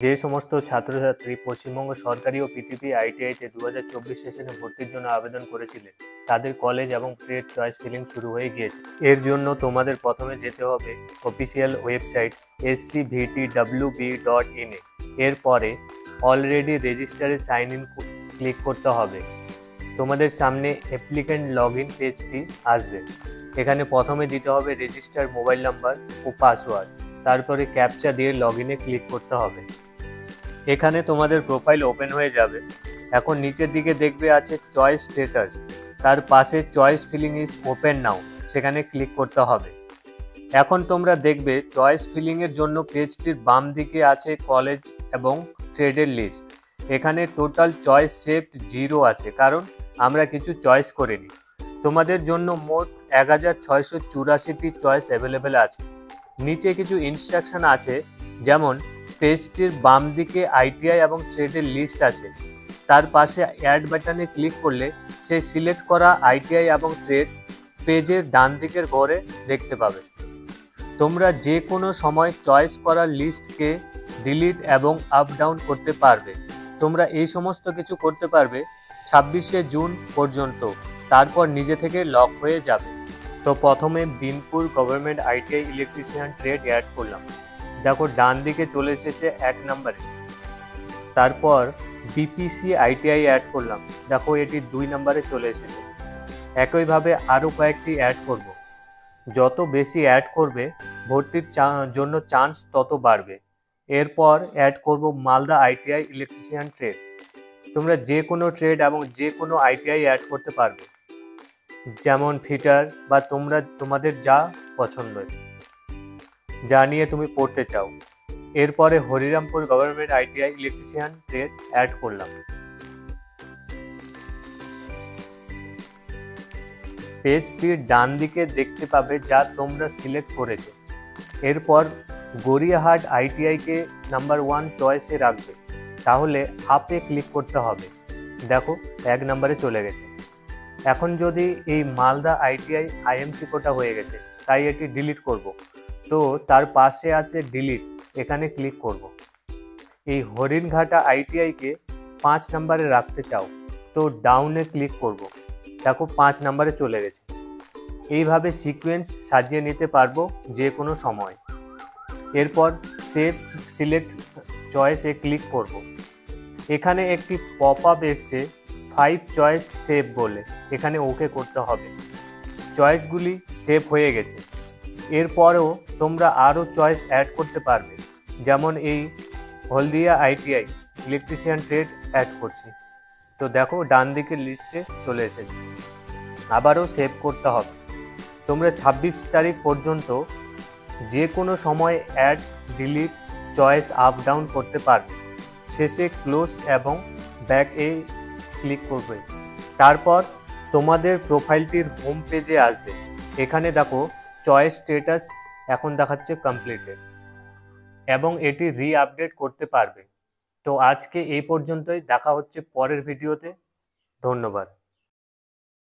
যে সমস্ত ছাত্রছাত্রী পশ্চিমবঙ্গ সরকারি ও পিটিপি আইটিআইতে 2024 সেশনে ভর্তির জন্য আবেদন করেছিলেন তাদের কলেজ এবং ট্রেড চয়েস ফিলিং শুরু হয়ে গিয়েছে। এর জন্য তোমাদের প্রথমে যেতে হবে অফিসিয়াল ওয়েবসাইট scvtwb.in এ। এরপরে অলরেডি রেজিস্টারে সাইন ইন ক্লিক করতে হবে। তোমাদের সামনে অ্যাপ্লিক্যান্ট লগ ইন পেজটি আসবে। এখানে প্রথমে দিতে হবে রেজিস্টার মোবাইল নাম্বার ও পাসওয়ার্ড, তারপরে ক্যাপচা দিয়ে লগ ইনে ক্লিক করতে হবে। এখানে তোমাদের প্রোফাইল ওপেন হয়ে যাবে। এখন নিচের দিকে দেখবে আছে চয়েস স্ট্যাটাস, তার পাশে চয়েস ফিলিং ইজ ওপেন নাও, সেখানে ক্লিক করতে হবে। এখন তোমরা দেখবে চয়েস ফিলিং এর জন্য পেজটির বাম দিকে আছে কলেজ এবং ট্রেডের লিস্ট। এখানে টোটাল চয়েস সেভড 0 আছে, কারণ আমরা কিছু চয়েস করিনি। তোমাদের জন্য মোট 1684টি চয়েস অ্যাভেলেবেল আছে। নিচে কিছু ইনস্ট্রাকশন আছে, যেমন পেজটির বাম দিকে আইটিআই এবং ট্রেডের লিস্ট আছে, তার পাশে অ্যাড বাটনে ক্লিক করলে সেই সিলেক্ট করা আইটিআই এবং ট্রেড পেজের ডান দিকের ঘরে দেখতে পাবে। তোমরা যে কোনো সময় চয়েস করা লিস্টকে ডিলিট এবং আপ ডাউন করতে পারবে। তোমরা এই সমস্ত কিছু করতে পারবে 26শে জুন পর্যন্ত, তারপর নিজে থেকে লক হয়ে যাবে। তো প্রথমে Binpur government ITI electrician trade add করলাম। দেখো ডান দিকে চলে এসেছে 1 নম্বরে। তারপর বিপিসি আইটিআই অ্যাড করলাম, দেখো এটি 2 নম্বরে চলে এসেছে। একইভাবে আরও কয়েকটি অ্যাড করব। যত বেশি অ্যাড করবে ভর্তির জন্য চান্স তত বাড়বে। এরপর অ্যাড করব মালদা আইটিআই ইলেকট্রিশিয়ান ট্রেড। তোমরা যে কোনো ট্রেড এবং যে কোনো আইটিআই অ্যাড করতে পারবে, যেমন ফিটার বা তোমাদের যা পছন্দ, যা নিয়ে তুমি পড়তে চাও। এরপরে Harirampur government ITI electrician trade add করলাম। পেজটির ডান দিকে দেখতে পাবে যা তোমরা সিলেক্ট করেছো। এরপর গড়িয়াহাট আইটিআইকে নাম্বার 1 চয়েসে রাখবে, তাহলে আপে ক্লিক করতে হবে। দেখো 1 নম্বরে চলে গেছে। এখন যদি এই মালদা আইটিআই আইএমসি কোটা হয়ে গেছে, তাই এটি ডিলিট করব, তো তার পাশে আছে ডিলিট, এখানে ক্লিক করব। এই হরিণঘাটা আইটিআইকে 5 নম্বরে রাখতে চাও, তো ডাউনে ক্লিক করব। দেখো 5 নম্বরে চলে গেছে। এইভাবে সিকোয়েন্স সাজিয়ে নিতে পারবো যে কোনো সময়। এরপর সেভ সিলেক্ট চয়েসে ক্লিক করব। এখানে একটি পপ আপ এসছে 5 চয়েস সেভ বলে, এখানে ওকে করতে হবে। চয়েসগুলি সেভ হয়ে গেছে। এরপরেও তোমরা আরও চয়েস অ্যাড করতে পারবে, যেমন এই হলদিয়া আইটিআই ইলেকট্রিশিয়ান ট্রেড অ্যাড করছি। তো দেখো ডান দিকের লিস্টে চলে এসেছে। আবারও সেভ করতে হবে। তোমরা 26 তারিখ পর্যন্ত যে কোনো সময় add delete choice up down করতে পারবে। শেষে ক্লোজ এবং ব্যাক এ ক্লিক করবে। তারপর তোমাদের প্রোফাইলটির হোম পেজে আসবে। এখানে দেখো চয়েস স্ট্যাটাস এখন দেখাচ্ছে কমপ্লিটেড, এবং এটি আপডেট করতে পারবে। তো আজকে এই পর্যন্তই, দেখা হচ্ছে পরের ভিডিওতে। ধন্যবাদ।